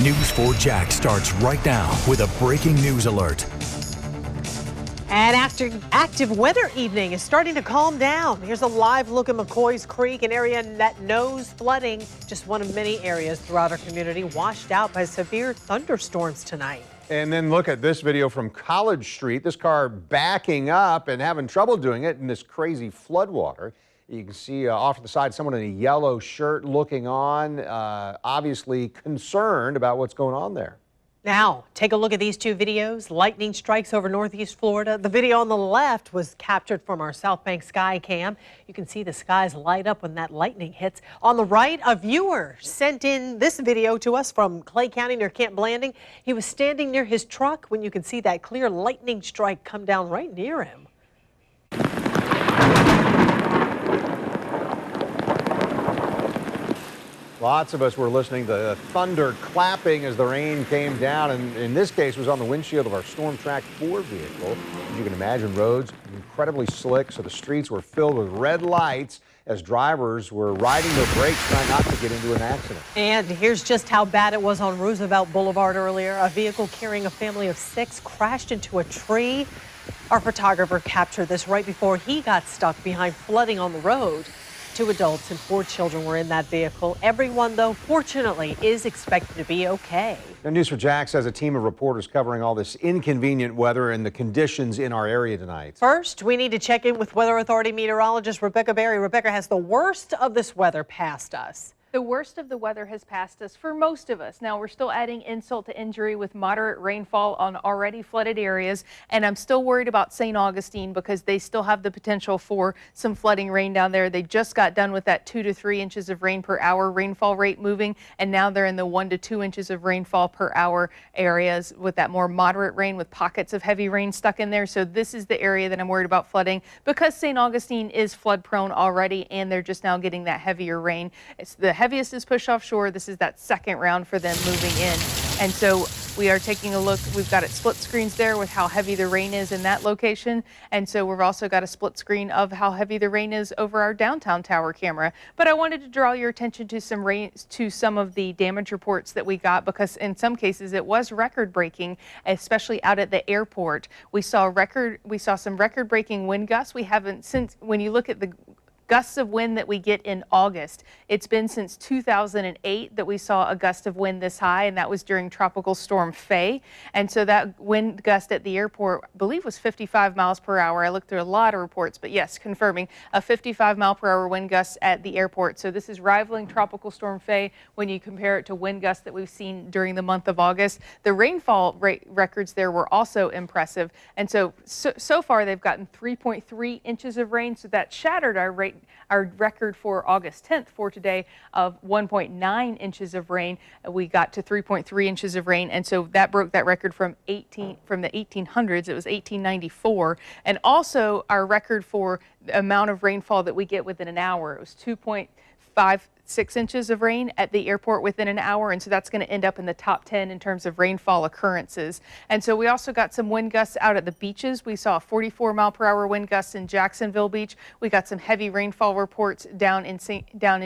News 4 Jax starts right now with a breaking news alert. An active weather evening is starting to calm down. Here's a live look at McCoys Creek, an area that knows flooding. Just one of many areas throughout our community washed out by severe thunderstorms tonight. And then look at this video from College Street. This car backing up and having trouble doing it in this crazy floodwater. You can see off to the side someone in a yellow shirt looking on, obviously concerned about what's going on there. Now, take a look at these two videos. Lightning strikes over northeast Florida. The video on the left was captured from our South Bank Sky Cam. You can see the skies light up when that lightning hits. On the right, a viewer sent in this video to us from Clay County near Camp Blanding. He was standing near his truck when you can see that clear lightning strike come down right near him. Lots of us were listening to thunder clapping as the rain came down, and in this case was on the windshield of our Storm Track 4 vehicle. As you can imagine, roads incredibly slick, so the streets were filled with red lights as drivers were riding their brakes trying not to get into an accident. And here's just how bad it was on Roosevelt Boulevard earlier. A vehicle carrying a family of 6 crashed into a tree. Our photographer captured this right before he got stuck behind flooding on the road. 2 adults and 4 children were in that vehicle. Everyone, though, fortunately, is expected to be okay. Now, News 4 Jax has a team of reporters covering all this inconvenient weather and the conditions in our area tonight. First, we need to check in with Weather Authority meteorologist Rebecca Berry. Rebecca, has the worst of this weather passed us? The worst of the weather has passed us for most of us. Now, we're still adding insult to injury with moderate rainfall on already flooded areas, and I'm still worried about St. Augustine because they still have the potential for some flooding rain down there. They just got done with that 2 to 3 inches of rain per hour rainfall rate moving, and now they're in the 1 to 2 inches of rainfall per hour areas with that more moderate rain with pockets of heavy rain stuck in there. So this is the area that I'm worried about flooding because St. Augustine is flood prone already, and they're just now getting that heavier rain. It's the heaviest is pushed offshore. This is that second round for them moving in. And so we are taking a look. We've got it split screens there with how heavy the rain is in that location. And so we've also got a split screen of how heavy the rain is over our downtown tower camera. But I wanted to draw your attention to some of the damage reports that we got, because in some cases it was record breaking, especially out at the airport. We saw some record breaking wind gusts. We haven't since, when you look at the gusts of wind that we get in August, it's been since 2008 that we saw a gust of wind this high, and that was during Tropical Storm Faye. And so that wind gust at the airport, I believe, was 55 miles per hour. I looked through a lot of reports, but yes, confirming a 55 mile per hour wind gust at the airport. So this is rivaling Tropical Storm Faye when you compare it to wind gusts that we've seen during the month of August. The rainfall records there were also impressive. And so far they've gotten 3.3 inches of rain, so that shattered our record for August 10th for today of 1.9 inches of rain. We got to 3.3 inches of rain, and so that broke that record from the 1800s. It was 1894, and also our record for the amount of rainfall that we get within an hour. It was 2.56 inches of rain at the airport within an hour, and so that's going to end up in the top 10 in terms of rainfall occurrences. And so we also got some wind gusts out at the beaches. We saw a 44 mile per hour wind gusts in Jacksonville Beach. We got some heavy rainfall reports down in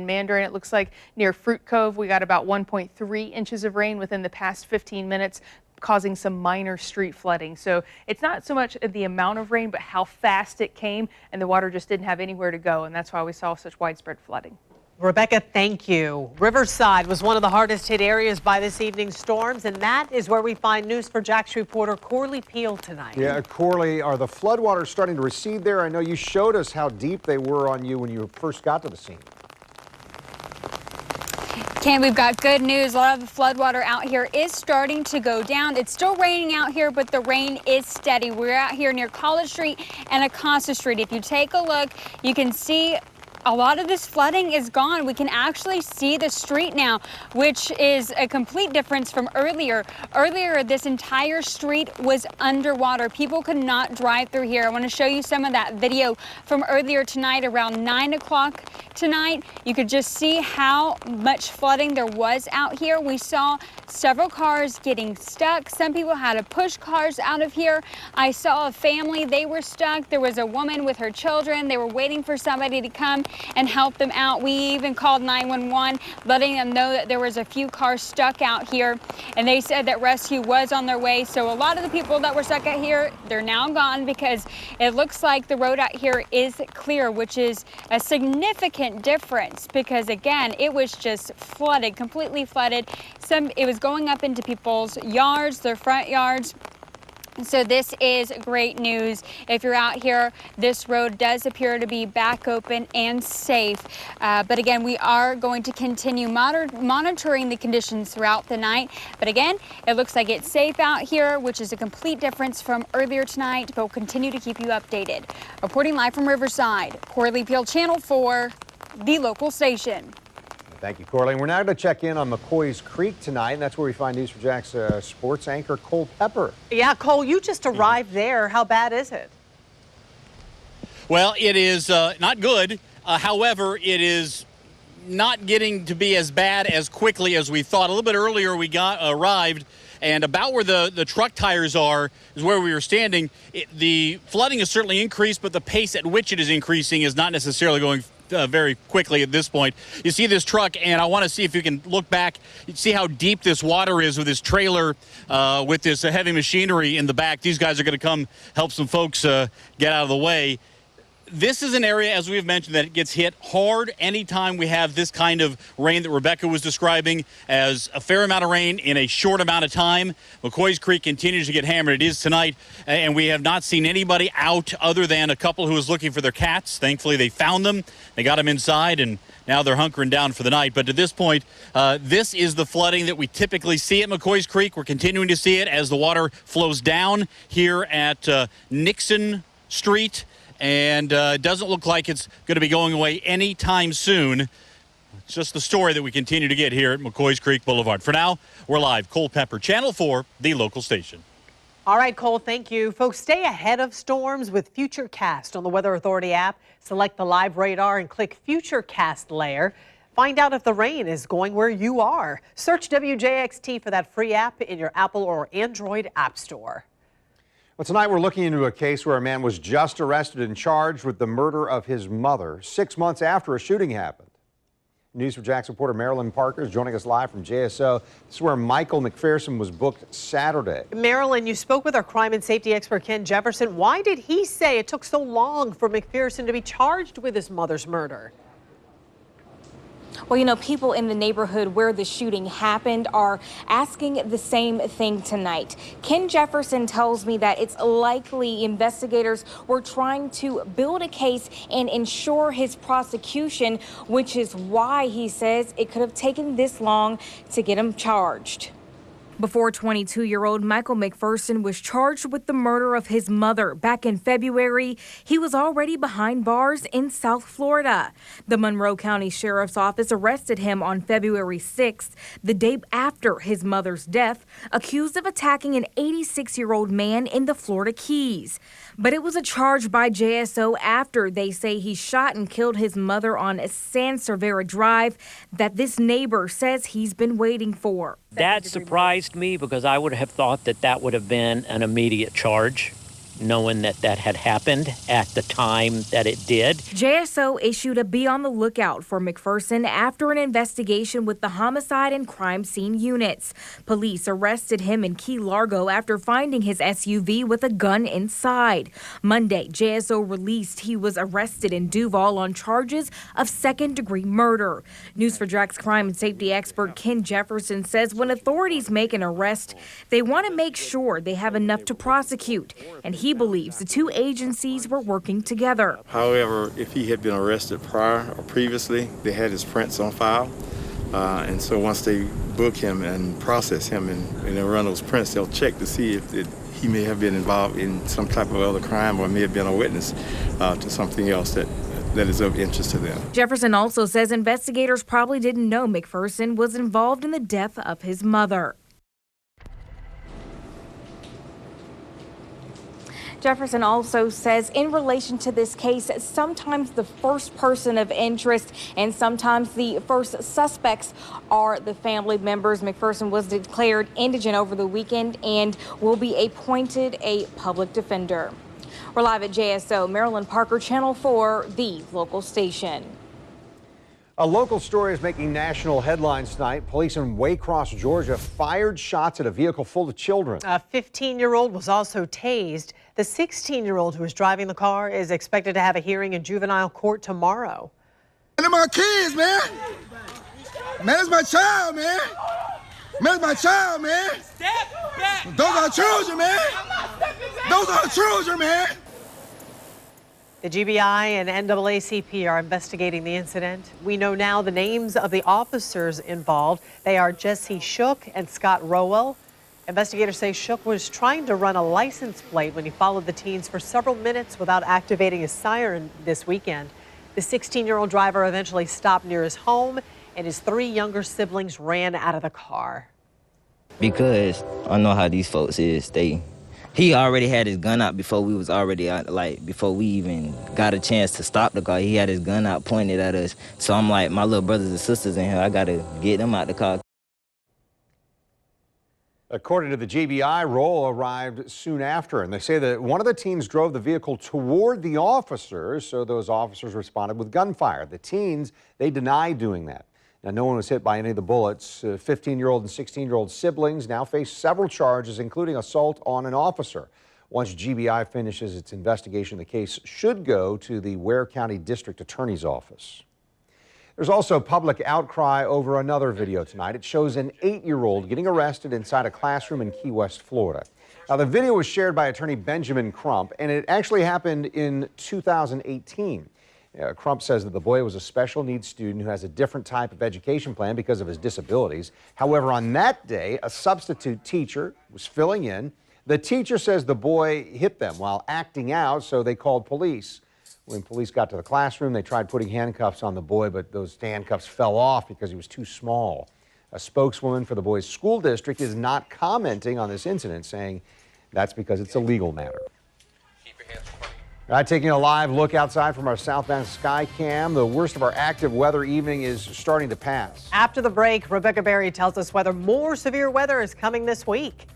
Mandarin. It looks like near Fruit Cove we got about 1.3 inches of rain within the past 15 minutes, causing some minor street flooding. So it's not so much the amount of rain, but how fast it came, and the water just didn't have anywhere to go, and that's why we saw such widespread flooding. Rebecca, thank you. Riverside was one of the hardest hit areas by this evening's storms, and that is where we find News 4 Jax reporter Corley Peel tonight. Yeah, Corley, are the floodwaters starting to recede there? I know you showed us how deep they were on you when you first got to the scene. Ken, we've got good news. A lot of the floodwater out here is starting to go down. It's still raining out here, but the rain is steady. We're out here near College Street and Acosta Street. If you take a look, you can see a lot of this flooding is gone. We can actually see the street now, which is a complete difference from earlier. Earlier, this entire street was underwater. People could not drive through here. I want to show you some of that video from earlier tonight around 9 o'clock tonight. You could just see how much flooding there was out here. We saw several cars getting stuck. Some people had to push cars out of here. I saw a family, they were stuck. There was a woman with her children. They were waiting for somebody to come. and help them out. We even called 911, letting them know that there was a few cars stuck out here, and they said that rescue was on their way. So a lot of the people that were stuck out here, they're now gone because it looks like the road out here is clear, which is a significant difference because, again, it was just flooded, completely flooded. It was going up into people's yards, their front yards. So this is great news. If you're out here, this road does appear to be back open and safe. But again, we are going to continue monitoring the conditions throughout the night. But again, it looks like it's safe out here, which is a complete difference from earlier tonight. But we'll continue to keep you updated. Reporting live from Riverside, Corley Peel, Channel 4, the local station. Thank you, Corley. We're now going to check in on McCoys Creek tonight, and that's where we find News4JAX sports anchor Cole Pepper. Yeah, Cole, you just arrived there. How bad is it? Well, it is not good. However, it is not getting to be as bad as quickly as we thought. A little bit earlier, we arrived, and about where the truck tires are is where we were standing. The flooding has certainly increased, but the pace at which it is increasing is not necessarily going very quickly at this point. You see this truck, and I want to see if you can look back, see how deep this water is with this trailer, with this heavy machinery in the back. These guys are going to come help some folks get out of the way. This is an area, as we've mentioned, that it gets hit hard anytime we have this kind of rain that Rebecca was describing as a fair amount of rain in a short amount of time. McCoys Creek continues to get hammered. It is tonight, and we have not seen anybody out other than a couple who was looking for their cats. Thankfully, they found them. They got them inside, and now they're hunkering down for the night. But at this point, this is the flooding that we typically see at McCoys Creek. We're continuing to see it as the water flows down here at Nixon Street. And it doesn't look like it's going to be going away anytime soon. It's just the story that we continue to get here at McCoys Creek Boulevard. For now, we're live. Cole Pepper, Channel 4, the local station. All right, Cole, thank you. Folks, stay ahead of storms with Futurecast on the Weather Authority app. Select the live radar and click Futurecast layer. Find out if the rain is going where you are. Search WJXT for that free app in your Apple or Android app store. Well, tonight we're looking into a case where a man was just arrested and charged with the murder of his mother 6 months after a shooting happened. News4JAX reporter Marilyn Parker is joining us live from JSO. This is where Michael McPherson was booked Saturday. Marilyn, you spoke with our crime and safety expert Ken Jefferson. Why did he say it took so long for McPherson to be charged with his mother's murder? Well, you know, people in the neighborhood where the shooting happened are asking the same thing tonight. Ken Jefferson tells me that it's likely investigators were trying to build a case and ensure his prosecution, which is why he says it could have taken this long to get him charged. Before 22-year-old Michael McPherson was charged with the murder of his mother back in February, he was already behind bars in South Florida. The Monroe County Sheriff's Office arrested him on February 6th, the day after his mother's death, accused of attacking an 86-year-old man in the Florida Keys. But it was a charge by JSO after they say he shot and killed his mother on San Cervera Drive that this neighbor says he's been waiting for. That surprised me because I would have thought that that would have been an immediate charge, knowing that that had happened at the time that it did. JSO issued a be on the lookout for McPherson after an investigation with the homicide and crime scene units. Police arrested him in Key Largo after finding his SUV with a gun inside. Monday, JSO released he was arrested in Duval on charges of second-degree murder. News4JAX crime and safety expert Ken Jefferson says when authorities make an arrest, they want to make sure they have enough to prosecute, and he believes the two agencies were working together. However, if he had been arrested prior or previously, they had his prints on file. And so once they book him and process him and they run those prints, they'll check to see if he may have been involved in some type of other crime or may have been a witness to something else that is of interest to them. Jefferson also says investigators probably didn't know McPherson was involved in the death of his mother. Jefferson also says in relation to this case, sometimes the first person of interest and sometimes the first suspects are the family members. McPherson was declared indigent over the weekend and will be appointed a public defender. We're live at JSO. Marilyn Parker, Channel 4, the local station. A local story is making national headlines tonight. Police in Waycross, Georgia, fired shots at a vehicle full of children. A 15-year-old was also tased. The 16-year-old who was driving the car is expected to have a hearing in juvenile court tomorrow. They're my kids, man. Man, that's my child, man. Man, that's my child, man. Step back. Those are children, man. Those are children, man. The GBI and NAACP are investigating the incident. We know now the names of the officers involved. They are Jesse Shook and Scott Rowell. Investigators say Shook was trying to run a license plate when he followed the teens for several minutes without activating his siren this weekend. The 16-year-old driver eventually stopped near his home, and his 3 younger siblings ran out of the car. Because I know how these folks is. He already had his gun out before we was already out, before we even got a chance to stop the car. He had his gun out pointed at us. So I'm like, my little brothers and sisters in here, I gotta get them out the car. According to the GBI, Rowell arrived soon after, and they say that one of the teens drove the vehicle toward the officers, so those officers responded with gunfire. The teens, they denied doing that. Now, no one was hit by any of the bullets. 15-year-old and 16-year-old siblings now face several charges, including assault on an officer. Once GBI finishes its investigation, the case should go to the Ware County District Attorney's Office. There's also public outcry over another video tonight. It shows an 8-year-old getting arrested inside a classroom in Key West, Florida. Now, the video was shared by attorney Benjamin Crump, and it actually happened in 2018. Crump says that the boy was a special needs student who has a different type of education plan because of his disabilities. However, on that day, a substitute teacher was filling in. The teacher says the boy hit them while acting out, so they called police. When police got to the classroom, they tried putting handcuffs on the boy, but those handcuffs fell off because he was too small. A spokeswoman for the boy's school district is not commenting on this incident, saying that's because it's a legal matter. Taking a live look outside from our southbound sky cam. The worst of our active weather evening is starting to pass. After the break, Rebecca Berry tells us whether more severe weather is coming this week.